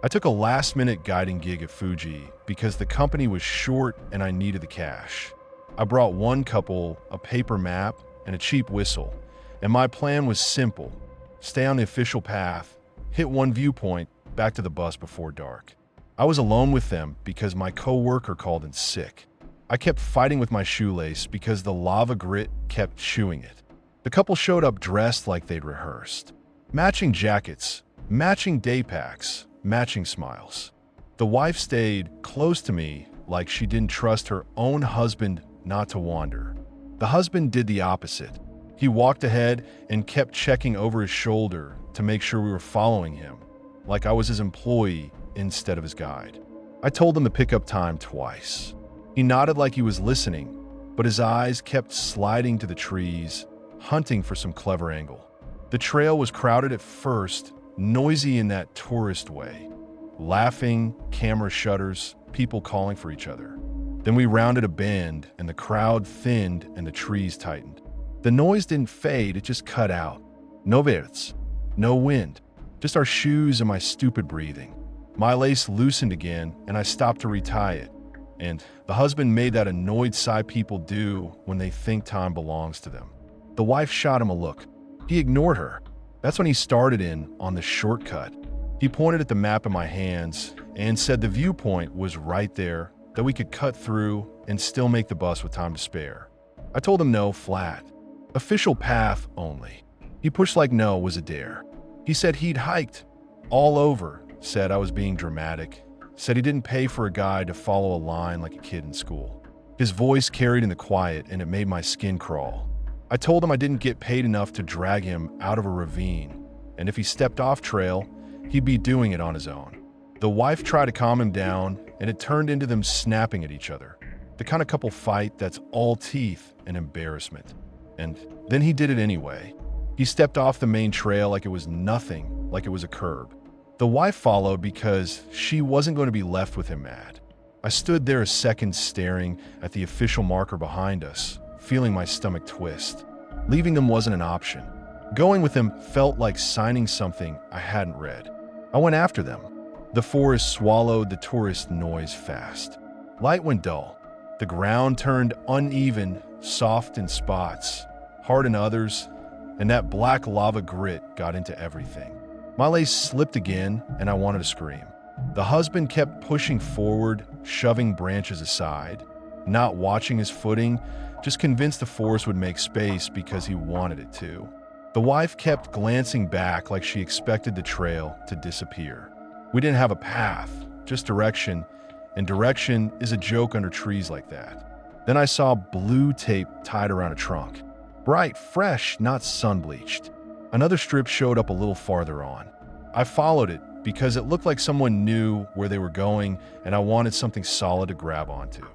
I took a last-minute guiding gig at Fuji because the company was short and I needed the cash. I brought one couple, a paper map, and a cheap whistle, and my plan was simple: stay on the official path, hit one viewpoint, back to the bus before dark. I was alone with them because my coworker called in sick. I kept fighting with my shoelace because the lava grit kept chewing it. The couple showed up dressed like they'd rehearsed. Matching jackets, matching day packs, matching smiles. The wife stayed close to me like she didn't trust her own husband not to wander. The husband did the opposite. He walked ahead and kept checking over his shoulder to make sure we were following him, like I was his employee instead of his guide. I told him the pickup time twice. He nodded like he was listening, but his eyes kept sliding to the trees, hunting for some clever angle. The trail was crowded at first, noisy in that tourist way. Laughing, camera shutters, people calling for each other. Then we rounded a bend and the crowd thinned and the trees tightened. The noise didn't fade, it just cut out. No words, no wind, just our shoes and my stupid breathing. My lace loosened again and I stopped to retie it. And the husband made that annoyed sigh people do when they think time belongs to them. The wife shot him a look. He ignored her. That's when he started in on the shortcut. He pointed at the map in my hands and said the viewpoint was right there, that we could cut through and still make the bus with time to spare. I told him no, flat. Official path only. He pushed like no was a dare. He said he'd hiked all over, said I was being dramatic, said he didn't pay for a guide to follow a line like a kid in school. His voice carried in the quiet and it made my skin crawl. I told him I didn't get paid enough to drag him out of a ravine, and if he stepped off trail, he'd be doing it on his own. The wife tried to calm him down, and it turned into them snapping at each other. The kind of couple fight that's all teeth and embarrassment. And then he did it anyway. He stepped off the main trail like it was nothing, like it was a curb. The wife followed because she wasn't going to be left with him mad. I stood there a second staring at the official marker behind us, feeling my stomach twist. Leaving them wasn't an option. Going with them felt like signing something I hadn't read. I went after them. The forest swallowed the tourist noise fast. Light went dull. The ground turned uneven, soft in spots, hard in others, and that black lava grit got into everything. My lace slipped again, and I wanted to scream. The husband kept pushing forward, shoving branches aside, not watching his footing, just convinced the forest would make space because he wanted it to. The wife kept glancing back like she expected the trail to disappear. We didn't have a path, just direction, and direction is a joke under trees like that. Then I saw blue tape tied around a trunk. Bright, fresh, not sun-bleached. Another strip showed up a little farther on. I followed it because it looked like someone knew where they were going and I wanted something solid to grab onto.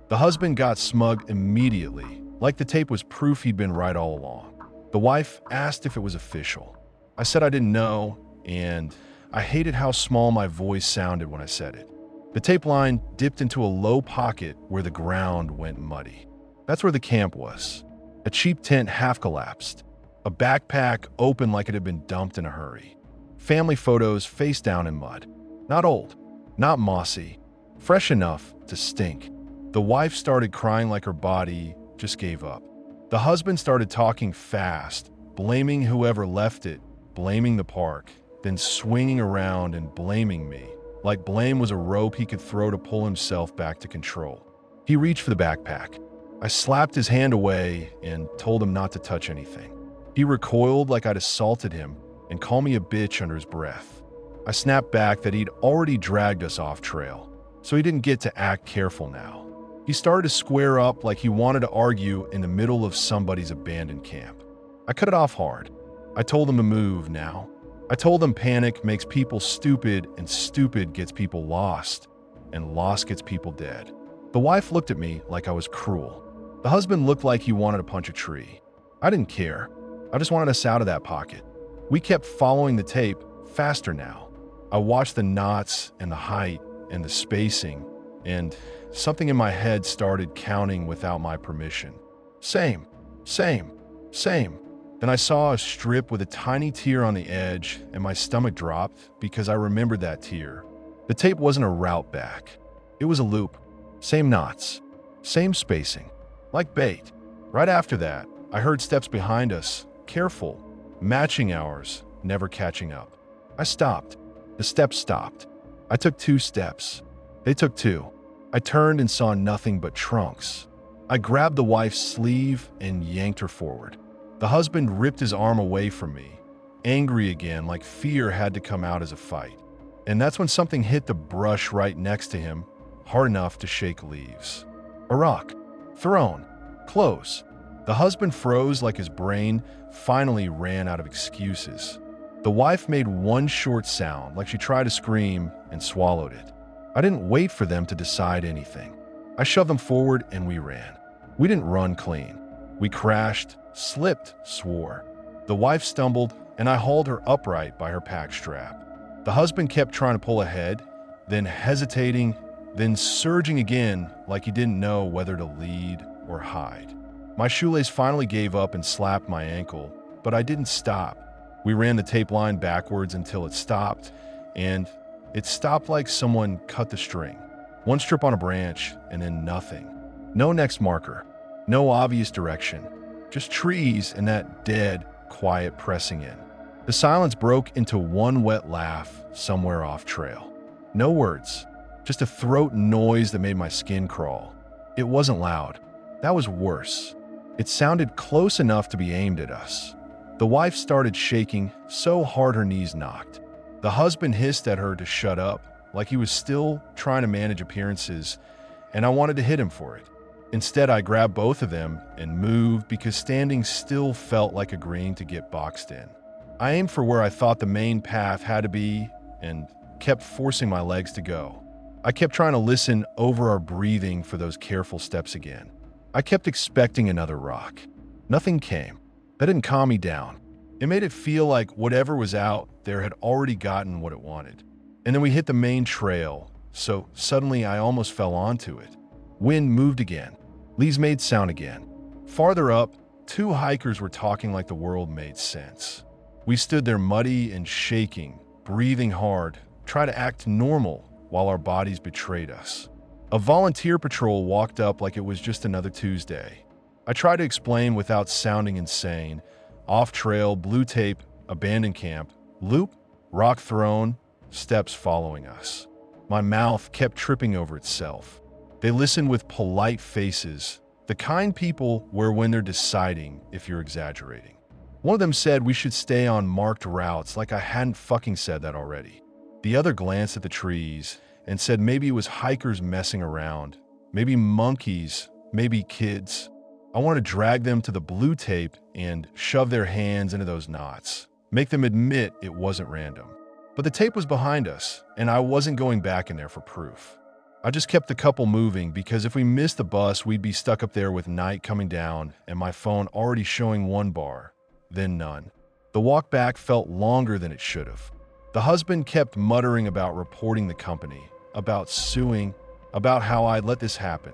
The husband got smug immediately, like the tape was proof he'd been right all along. The wife asked if it was official. I said I didn't know, and I hated how small my voice sounded when I said it. The tape line dipped into a low pocket where the ground went muddy. That's where the camp was. A cheap tent half collapsed. A backpack open like it had been dumped in a hurry. Family photos face down in mud. Not old, not mossy, fresh enough to stink. The wife started crying like her body just gave up. The husband started talking fast, blaming whoever left it, blaming the park, then swinging around and blaming me, like blame was a rope he could throw to pull himself back to control. He reached for the backpack. I slapped his hand away and told him not to touch anything. He recoiled like I'd assaulted him and called me a bitch under his breath. I snapped back that he'd already dragged us off trail, so he didn't get to act careful now. He started to square up like he wanted to argue in the middle of somebody's abandoned camp. I cut it off hard. I told him to move now. I told him panic makes people stupid and stupid gets people lost, and lost gets people dead. The wife looked at me like I was cruel. The husband looked like he wanted to punch a tree. I didn't care. I just wanted us out of that pocket. We kept following the tape, faster now. I watched the knots and the height and the spacing, and something in my head started counting without my permission. Same, same, same. Then I saw a strip with a tiny tear on the edge, and my stomach dropped because I remembered that tear. The tape wasn't a route back. It was a loop. Same knots. Same spacing. Like bait. Right after that, I heard steps behind us. Careful. Matching ours. Never catching up. I stopped. The steps stopped. I took 2 steps. They took 2. I turned and saw nothing but trunks. I grabbed the wife's sleeve and yanked her forward. The husband ripped his arm away from me, angry again, like fear had to come out as a fight. And that's when something hit the brush right next to him, hard enough to shake leaves. A rock. Thrown. Close. The husband froze like his brain finally ran out of excuses. The wife made one short sound, like she tried to scream, and swallowed it. I didn't wait for them to decide anything. I shoved them forward and we ran. We didn't run clean. We crashed, slipped, swore. The wife stumbled, and I hauled her upright by her pack strap. The husband kept trying to pull ahead, then hesitating, then surging again like he didn't know whether to lead or hide. My shoelace finally gave up and slapped my ankle, but I didn't stop. We ran the tape line backwards until it stopped, and it stopped like someone cut the string. One strip on a branch, and then nothing. No next marker. No obvious direction. Just trees and that dead, quiet pressing in. The silence broke into one wet laugh somewhere off trail. No words. Just a throat noise that made my skin crawl. It wasn't loud. That was worse. It sounded close enough to be aimed at us. The wife started shaking so hard her knees knocked. The husband hissed at her to shut up, like he was still trying to manage appearances, and I wanted to hit him for it. Instead, I grabbed both of them and moved because standing still felt like agreeing to get boxed in. I aimed for where I thought the main path had to be and kept forcing my legs to go. I kept trying to listen over our breathing for those careful steps again. I kept expecting another rock. Nothing came. That didn't calm me down. It made it feel like whatever was out there had already gotten what it wanted. And then we hit the main trail, so suddenly I almost fell onto it. Wind moved again. Leaves made sound again. Farther up, 2 hikers were talking like the world made sense. We stood there muddy and shaking, breathing hard, trying to act normal while our bodies betrayed us. A volunteer patrol walked up like it was just another Tuesday. I tried to explain without sounding insane. Off trail, blue tape, abandoned camp, loop, rock thrown, steps following us. My mouth kept tripping over itself. They listened with polite faces, the kind people where when they're deciding if you're exaggerating. One of them said we should stay on marked routes like I hadn't fucking said that already. The other glanced at the trees and said maybe it was hikers messing around, maybe monkeys, maybe kids. I wanted to drag them to the blue tape and shove their hands into those knots, make them admit it wasn't random. But the tape was behind us, and I wasn't going back in there for proof. I just kept the couple moving because if we missed the bus, we'd be stuck up there with night coming down and my phone already showing 1 bar, then none. The walk back felt longer than it should have. The husband kept muttering about reporting the company, about suing, about how I'd let this happen.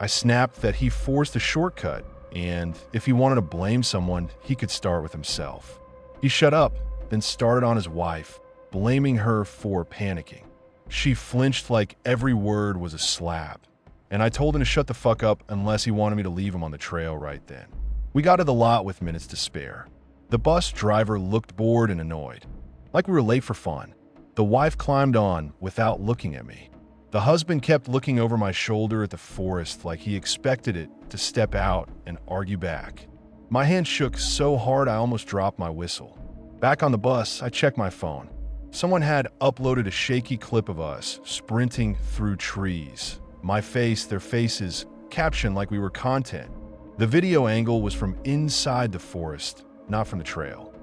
I snapped that he forced a shortcut, and if he wanted to blame someone, he could start with himself. He shut up, then started on his wife, blaming her for panicking. She flinched like every word was a slap, and I told him to shut the fuck up unless he wanted me to leave him on the trail right then. We got to the lot with minutes to spare. The bus driver looked bored and annoyed, like we were late for fun. The wife climbed on without looking at me. The husband kept looking over my shoulder at the forest like he expected it to step out and argue back. My hand shook so hard I almost dropped my whistle. Back on the bus, I checked my phone. Someone had uploaded a shaky clip of us sprinting through trees. My face, their faces, captioned like we were content. The video angle was from inside the forest, not from the trail.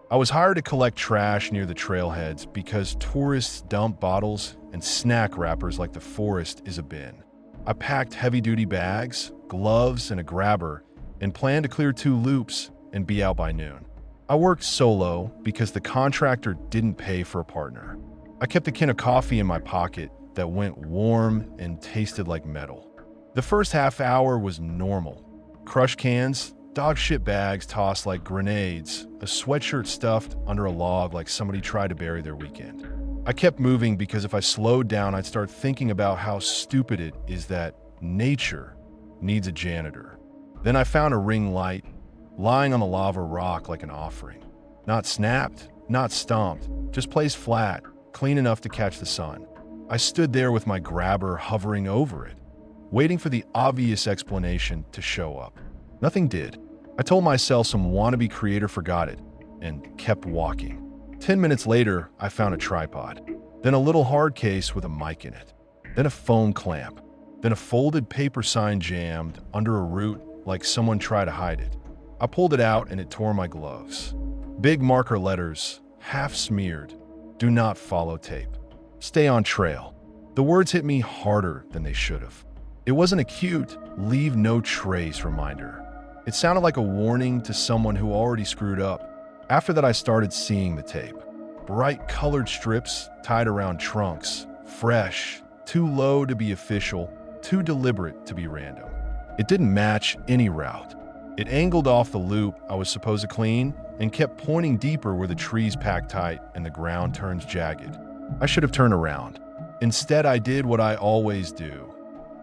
I was hired to collect trash near the trailheads because tourists dump bottles and snack wrappers like the forest is a bin. I packed heavy-duty bags, gloves, and a grabber, and planned to clear 2 loops and be out by noon. I worked solo because the contractor didn't pay for a partner. I kept a can of coffee in my pocket that went warm and tasted like metal. The first half hour was normal. Crush cans, Dog shit bags tossed like grenades, a sweatshirt stuffed under a log like somebody tried to bury their weekend. I kept moving because if I slowed down, I'd start thinking about how stupid it is that nature needs a janitor. Then I found a ring light lying on the lava rock like an offering. Not snapped, not stomped, just placed flat, clean enough to catch the sun. I stood there with my grabber hovering over it, waiting for the obvious explanation to show up. Nothing did. I told myself some wannabe creator forgot it and kept walking. 10 minutes later, I found a tripod, then a little hard case with a mic in it, then a phone clamp, then a folded paper sign jammed under a root like someone tried to hide it. I pulled it out and it tore my gloves. Big marker letters, half smeared, "Do not follow tape. Stay on trail." The words hit me harder than they should have. It wasn't a cute, leave no trace reminder. It sounded like a warning to someone who already screwed up. After that, I started seeing the tape. Bright colored strips tied around trunks, fresh, too low to be official, too deliberate to be random. It didn't match any route. It angled off the loop I was supposed to clean and kept pointing deeper where the trees packed tight and the ground turns jagged. I should have turned around. Instead, I did what I always do.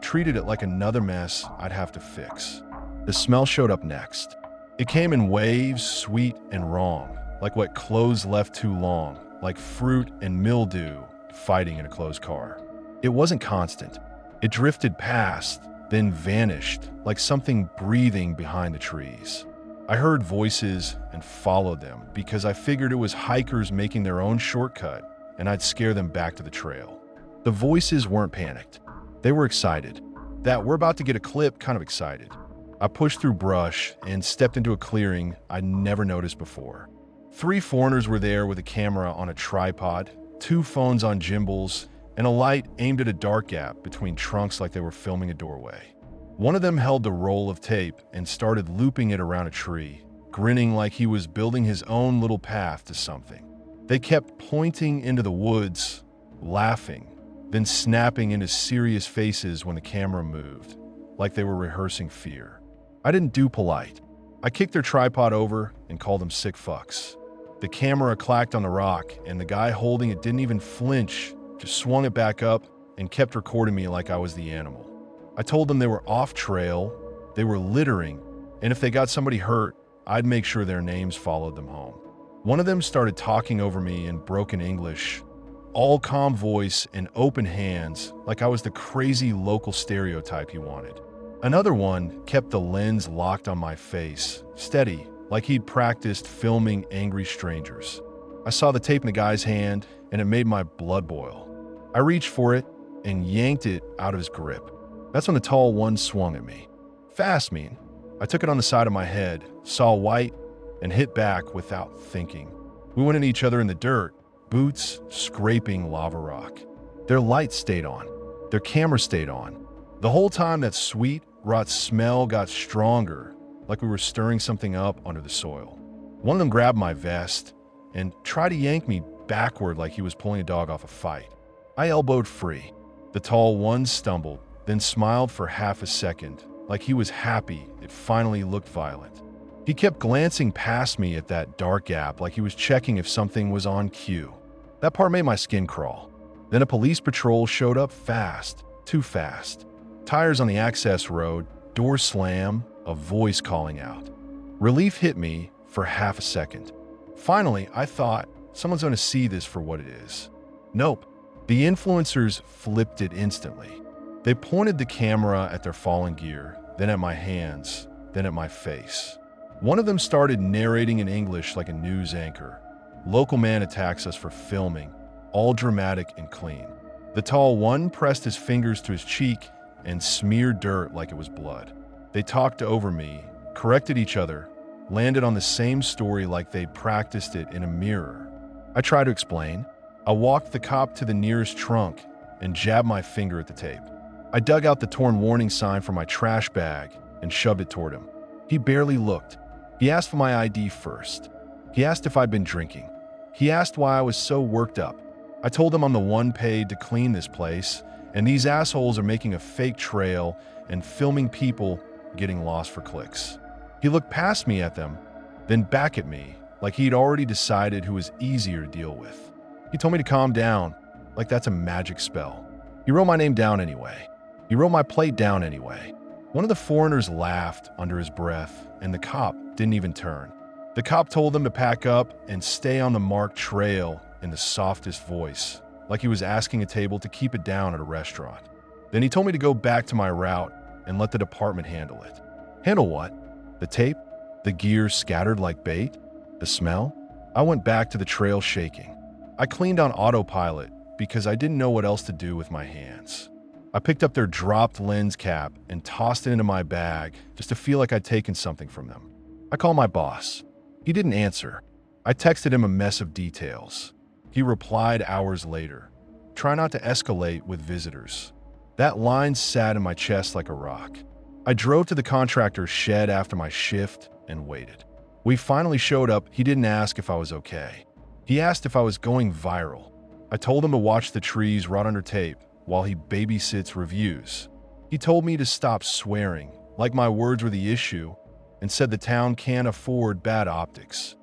Treated it like another mess I'd have to fix. The smell showed up next. It came in waves, sweet and wrong, like wet clothes left too long, like fruit and mildew fighting in a closed car. It wasn't constant. It drifted past, then vanished, like something breathing behind the trees. I heard voices and followed them because I figured it was hikers making their own shortcut and I'd scare them back to the trail. The voices weren't panicked. They were excited. That we're about to get a clip kind of excited. I pushed through brush and stepped into a clearing I'd never noticed before. 3 foreigners were there with a camera on a tripod, 2 phones on gimbals, and a light aimed at a dark gap between trunks like they were filming a doorway. One of them held the roll of tape and started looping it around a tree, grinning like he was building his own little path to something. They kept pointing into the woods, laughing, then snapping into serious faces when the camera moved, like they were rehearsing fear. I didn't do polite. I kicked their tripod over and called them sick fucks. The camera clacked on the rock, and the guy holding it didn't even flinch, just swung it back up and kept recording me like I was the animal. I told them they were off trail, they were littering, and if they got somebody hurt, I'd make sure their names followed them home. One of them started talking over me in broken English, all calm voice and open hands, like I was the crazy local stereotype he wanted. Another one kept the lens locked on my face, steady, like he'd practiced filming angry strangers. I saw the tape in the guy's hand, and it made my blood boil. I reached for it and yanked it out of his grip. That's when the tall one swung at me. Fast, mean. I took it on the side of my head, saw white, and hit back without thinking. We went at each other in the dirt, boots scraping lava rock. Their lights stayed on. Their camera stayed on. The whole time that sweet, rot smell got stronger, like we were stirring something up under the soil. One of them grabbed my vest and tried to yank me backward like he was pulling a dog off a fight. I elbowed free. The tall one stumbled, then smiled for half a second, like he was happy it finally looked violent. He kept glancing past me at that dark gap like he was checking if something was on cue. That part made my skin crawl. Then a police patrol showed up fast, too fast. Tires on the access road, door slam, a voice calling out. Relief hit me for half a second. Finally, I thought, someone's going to see this for what it is. Nope. The influencers flipped it instantly. They pointed the camera at their fallen gear, then at my hands, then at my face. One of them started narrating in English like a news anchor. Local man attacks us for filming, all dramatic and clean. The tall one pressed his fingers to his cheek and smeared dirt like it was blood. They talked over me, corrected each other, landed on the same story like they'd practiced it in a mirror. I tried to explain. I walked the cop to the nearest trunk and jabbed my finger at the tape. I dug out the torn warning sign from my trash bag and shoved it toward him. He barely looked. He asked for my ID first. He asked if I'd been drinking. He asked why I was so worked up. I told him I'm the one paid to clean this place, and these assholes are making a fake trail and filming people getting lost for clicks. He looked past me at them, then back at me, like he'd already decided who was easier to deal with. He told me to calm down, like that's a magic spell. He wrote my name down anyway. He wrote my plate down anyway. One of the foreigners laughed under his breath, and the cop didn't even turn. The cop told them to pack up and stay on the marked trail in the softest voice, like he was asking a table to keep it down at a restaurant. Then he told me to go back to my route and let the department handle it. Handle what? The tape? The gear scattered like bait? The smell? I went back to the trail shaking. I cleaned on autopilot because I didn't know what else to do with my hands. I picked up their dropped lens cap and tossed it into my bag just to feel like I'd taken something from them. I called my boss. He didn't answer. I texted him a mess of details. He replied hours later. Try not to escalate with visitors. That line sat in my chest like a rock. I drove to the contractor's shed after my shift and waited. We finally showed up. He didn't ask if I was okay. He asked if I was going viral. I told him to watch the trees rot under tape while he babysits reviews. He told me to stop swearing, like my words were the issue, and said the town can't afford bad optics.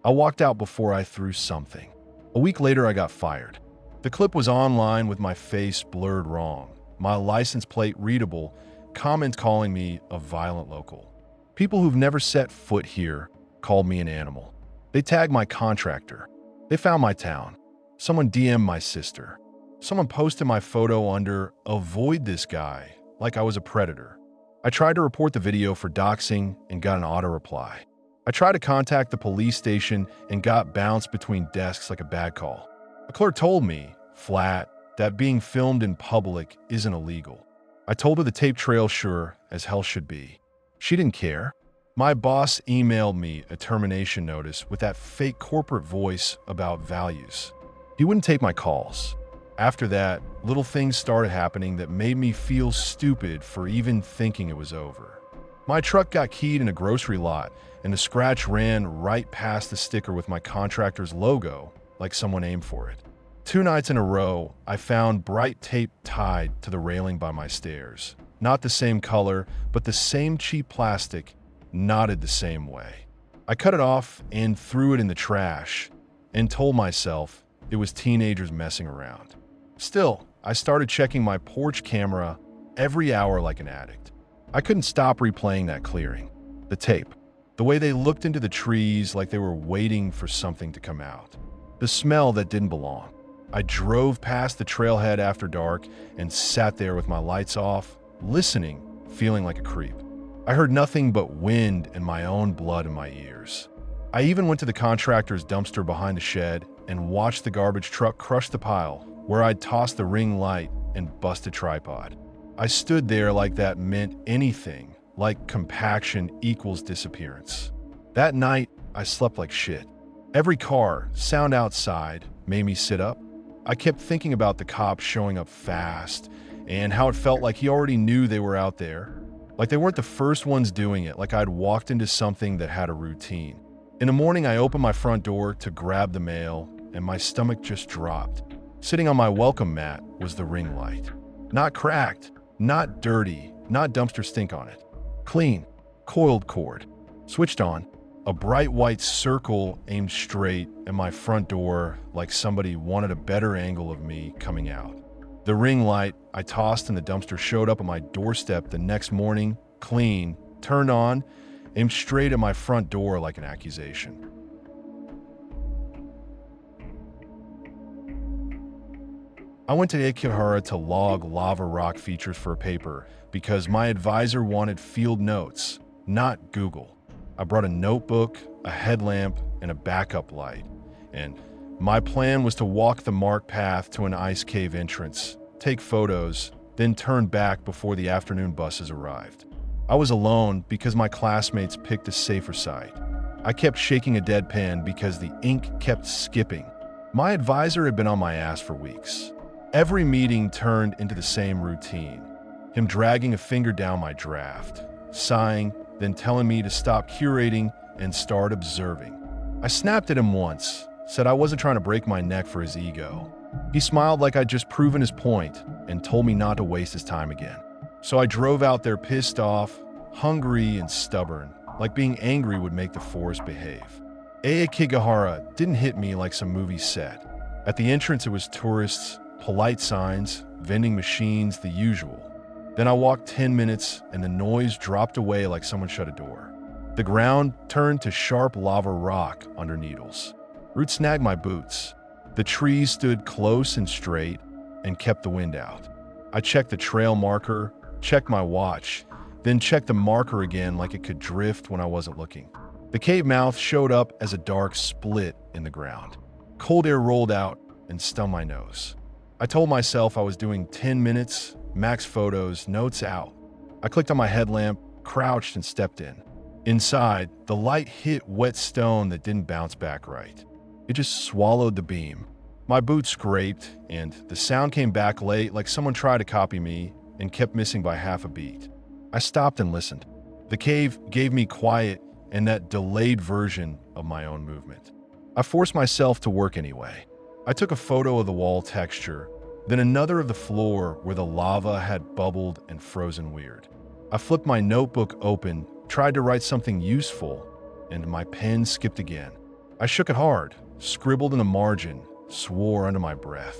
I walked out before I threw something. A week later, I got fired. The clip was online with my face blurred wrong, my license plate readable, comments calling me a violent local. People who've never set foot here called me an animal. They tagged my contractor. They found my town. Someone DM'd my sister. Someone posted my photo under "Avoid this guy," like I was a predator. I tried to report the video for doxing and got an auto reply. I tried to contact the police station and got bounced between desks like a bad call. A clerk told me, flat, that being filmed in public isn't illegal. I told her the tape trail sure as hell should be. She didn't care. My boss emailed me a termination notice with that fake corporate voice about values. He wouldn't take my calls. After that, little things started happening that made me feel stupid for even thinking it was over. My truck got keyed in a grocery lot, and the scratch ran right past the sticker with my contractor's logo, like someone aimed for it. 2 nights in a row, I found bright tape tied to the railing by my stairs. Not the same color, but the same cheap plastic, knotted the same way. I cut it off and threw it in the trash, and told myself it was teenagers messing around. Still, I started checking my porch camera every hour like an addict. I couldn't stop replaying that clearing. The tape. The way they looked into the trees like they were waiting for something to come out. The smell that didn't belong. I drove past the trailhead after dark and sat there with my lights off, listening, feeling like a creep. I heard nothing but wind and my own blood in my ears. I even went to the contractor's dumpster behind the shed and watched the garbage truck crush the pile where I'd tossed the ring light and busted tripod. I stood there like that meant anything, like compaction equals disappearance. That night, I slept like shit. Every car, sound outside, made me sit up. I kept thinking about the cops showing up fast and how it felt like he already knew they were out there. Like they weren't the first ones doing it, like I'd walked into something that had a routine. In the morning, I opened my front door to grab the mail, and my stomach just dropped. Sitting on my welcome mat was the ring light. Not cracked, not dirty, not dumpster stink on it. Clean, coiled cord. Switched on. A bright white circle aimed straight at my front door like somebody wanted a better angle of me coming out. The ring light I tossed in the dumpster showed up at my doorstep the next morning, clean, turned on, aimed straight at my front door like an accusation. I went to Aokigahara to log lava rock features for a paper because my advisor wanted field notes, not Google. I brought a notebook, a headlamp, and a backup light, and my plan was to walk the marked path to an ice cave entrance, take photos, then turn back before the afternoon buses arrived. I was alone because my classmates picked a safer side. I kept shaking a dead pen because the ink kept skipping. My advisor had been on my ass for weeks. Every meeting turned into the same routine. Him dragging a finger down my draft, sighing, then telling me to stop curating and start observing. I snapped at him once, said I wasn't trying to break my neck for his ego. He smiled like I'd just proven his point and told me not to waste his time again. So I drove out there pissed off, hungry and stubborn, like being angry would make the forest behave. Aokigahara didn't hit me like some movie set. At the entrance, it was tourists, polite signs, vending machines, the usual. Then I walked 10 minutes and the noise dropped away like someone shut a door. The ground turned to sharp lava rock under needles. Roots snagged my boots. The trees stood close and straight and kept the wind out. I checked the trail marker, checked my watch, then checked the marker again like it could drift when I wasn't looking. The cave mouth showed up as a dark split in the ground. Cold air rolled out and stung my nose. I told myself I was doing 10 minutes, max photos, notes out. I clicked on my headlamp, crouched, and stepped in. Inside, the light hit wet stone that didn't bounce back right. It just swallowed the beam. My boots scraped, and the sound came back late like someone tried to copy me and kept missing by half a beat. I stopped and listened. The cave gave me quiet and that delayed version of my own movement. I forced myself to work anyway. I took a photo of the wall texture, then another of the floor where the lava had bubbled and frozen weird. I flipped my notebook open, tried to write something useful, and my pen skipped again. I shook it hard, scribbled in the margin, swore under my breath.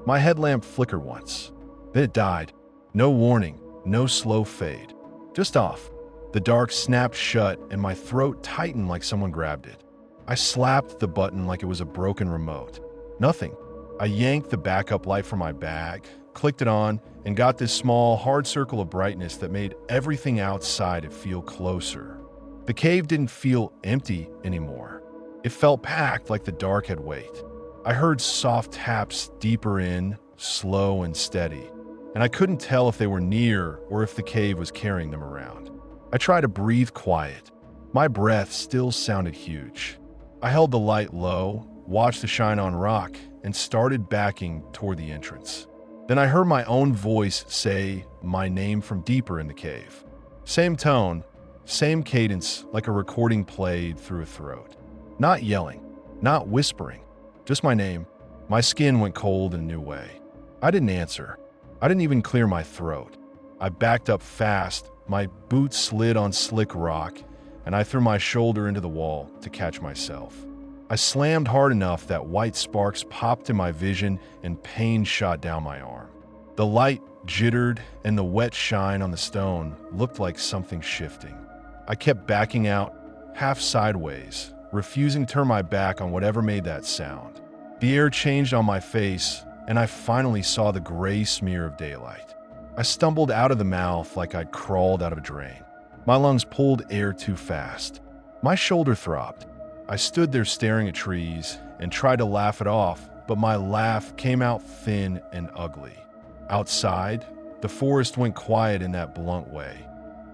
My headlamp flickered once. Then it died. No warning, no slow fade. Just off. The dark snapped shut and my throat tightened like someone grabbed it. I slapped the button like it was a broken remote. Nothing. I yanked the backup light from my bag, clicked it on, and got this small, hard circle of brightness that made everything outside it feel closer. The cave didn't feel empty anymore. It felt packed like the dark had weight. I heard soft taps deeper in, slow and steady, and I couldn't tell if they were near or if the cave was carrying them around. I tried to breathe quiet. My breath still sounded huge. I held the light low, watched the shine on rock, and started backing toward the entrance. Then I heard my own voice say my name from deeper in the cave. Same tone, same cadence, like a recording played through a throat. Not yelling, not whispering, just my name. My skin went cold in a new way. I didn't answer. I didn't even clear my throat. I backed up fast, my boots slid on slick rock, and I threw my shoulder into the wall to catch myself. I slammed hard enough that white sparks popped in my vision and pain shot down my arm. The light jittered and the wet shine on the stone looked like something shifting. I kept backing out, half sideways, refusing to turn my back on whatever made that sound. The air changed on my face, and I finally saw the gray smear of daylight. I stumbled out of the mouth like I'd crawled out of a drain. My lungs pulled air too fast. My shoulder throbbed. I stood there staring at trees and tried to laugh it off, but my laugh came out thin and ugly. Outside, the forest went quiet in that blunt way.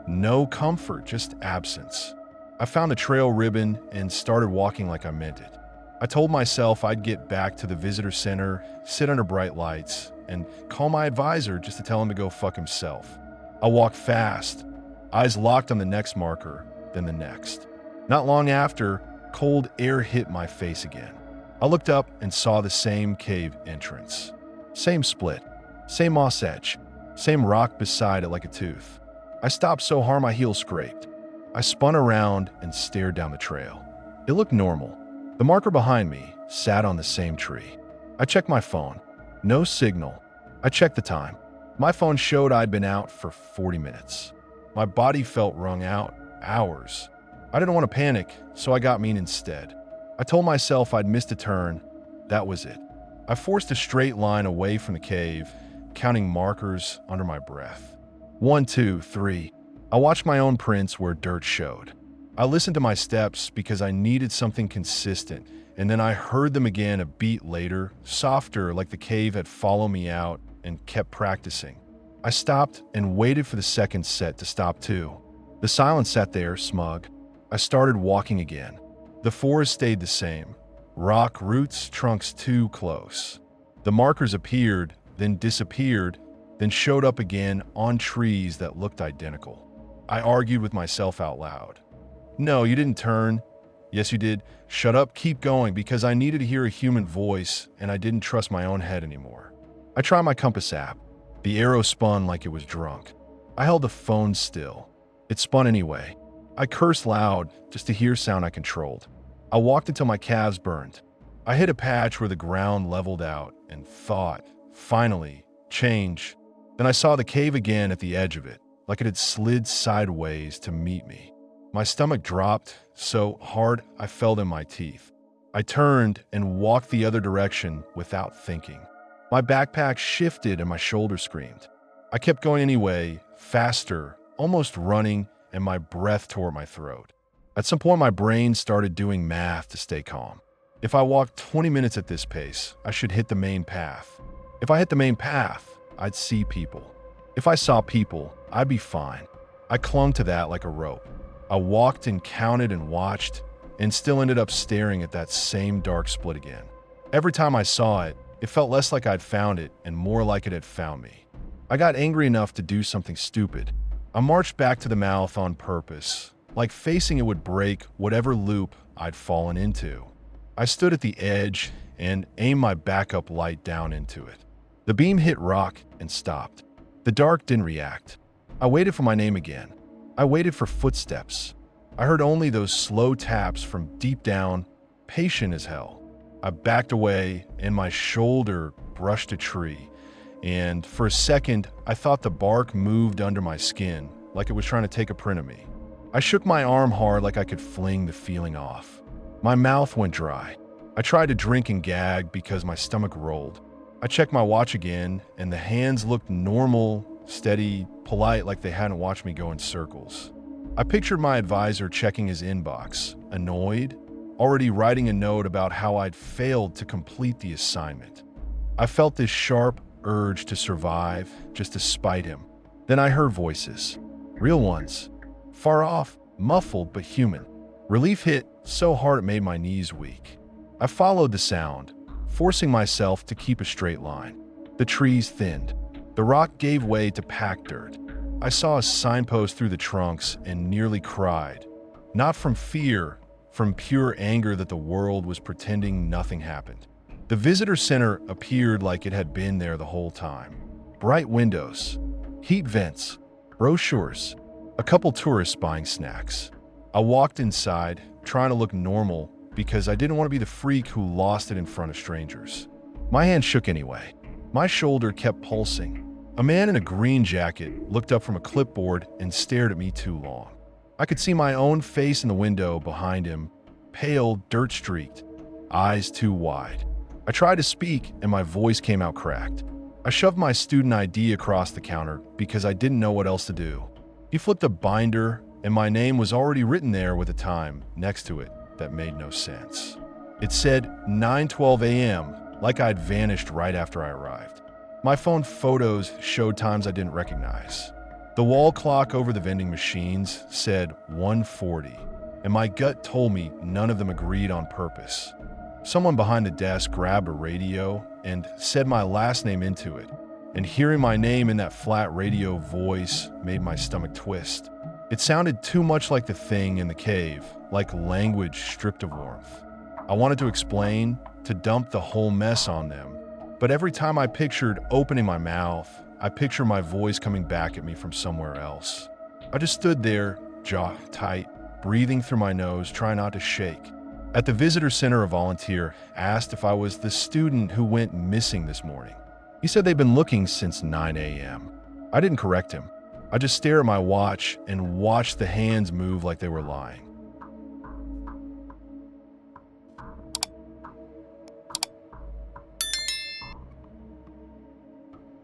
No comfort, just absence. I found the trail ribbon and started walking like I meant it. I told myself I'd get back to the visitor center, sit under bright lights, and call my advisor just to tell him to go fuck himself. I walked fast, eyes locked on the next marker, then the next. Not long after, cold air hit my face again. I looked up and saw the same cave entrance. Same split, same moss edge, same rock beside it like a tooth. I stopped so hard my heel scraped. I spun around and stared down the trail. It looked normal. The marker behind me sat on the same tree. I checked my phone. No signal. I checked the time. My phone showed I'd been out for 40 minutes. My body felt wrung out, hours. I didn't want to panic, so I got mean instead. I told myself I'd missed a turn. That was it. I forced a straight line away from the cave, counting markers under my breath. 1, 2, 3. I watched my own prints where dirt showed. I listened to my steps because I needed something consistent, and then I heard them again a beat later, softer like the cave had followed me out and kept practicing. I stopped and waited for the second set to stop too. The silence sat there, smug. I started walking again. The forest stayed the same. Rock, roots, trunks too close. The markers appeared, then disappeared, then showed up again on trees that looked identical. I argued with myself out loud. No, you didn't turn. Yes, you did. Shut up, keep going, because I needed to hear a human voice and I didn't trust my own head anymore. I tried my compass app. The arrow spun like it was drunk. I held the phone still. It spun anyway. I cursed loud just to hear sound I controlled. I walked until my calves burned. I hit a patch where the ground leveled out and thought, finally, change. Then I saw the cave again at the edge of it, like it had slid sideways to meet me. My stomach dropped so hard I felt in my teeth. I turned and walked the other direction without thinking. My backpack shifted and my shoulder screamed. I kept going anyway, faster, almost running, and my breath tore my throat. At some point, my brain started doing math to stay calm. If I walked 20 minutes at this pace, I should hit the main path. If I hit the main path, I'd see people. If I saw people, I'd be fine. I clung to that like a rope. I walked and counted and watched, and still ended up staring at that same dark split again. Every time I saw it, it felt less like I'd found it and more like it had found me. I got angry enough to do something stupid. I marched back to the mouth on purpose, like facing it would break whatever loop I'd fallen into. I stood at the edge and aimed my backup light down into it. The beam hit rock and stopped. The dark didn't react. I waited for my name again. I waited for footsteps. I heard only those slow taps from deep down, patient as hell. I backed away and my shoulder brushed a tree, and for a second, I thought the bark moved under my skin, like it was trying to take a print of me. I shook my arm hard like I could fling the feeling off. My mouth went dry. I tried to drink and gag because my stomach rolled. I checked my watch again, and the hands looked normal, steady, polite, like they hadn't watched me go in circles. I pictured my advisor checking his inbox, annoyed, already writing a note about how I'd failed to complete the assignment. I felt this sharp urge to survive, just to spite him. Then I heard voices, real ones, far off, muffled but human. Relief hit so hard it made my knees weak. I followed the sound, forcing myself to keep a straight line. The trees thinned. The rock gave way to packed dirt. I saw a signpost through the trunks and nearly cried. Not from fear, from pure anger that the world was pretending nothing happened. The visitor center appeared like it had been there the whole time. Bright windows, heat vents, brochures, a couple tourists buying snacks. I walked inside, trying to look normal because I didn't want to be the freak who lost it in front of strangers. My hand shook anyway. My shoulder kept pulsing. A man in a green jacket looked up from a clipboard and stared at me too long. I could see my own face in the window behind him, pale, dirt-streaked, eyes too wide. I tried to speak and my voice came out cracked. I shoved my student ID across the counter because I didn't know what else to do. He flipped a binder and my name was already written there with a time next to it that made no sense. It said 9:12 a.m., like I'd vanished right after I arrived. My phone photos showed times I didn't recognize. The wall clock over the vending machines said 1:40, and my gut told me none of them agreed on purpose. Someone behind the desk grabbed a radio and said my last name into it, and hearing my name in that flat radio voice made my stomach twist. It sounded too much like the thing in the cave, like language stripped of warmth. I wanted to explain, to dump the whole mess on them, but every time I pictured opening my mouth, I pictured my voice coming back at me from somewhere else. I just stood there, jaw tight, breathing through my nose, trying not to shake. At the visitor center, a volunteer asked if I was the student who went missing this morning. He said they'd been looking since 9 a.m. I didn't correct him. I just stared at my watch and watched the hands move like they were lying.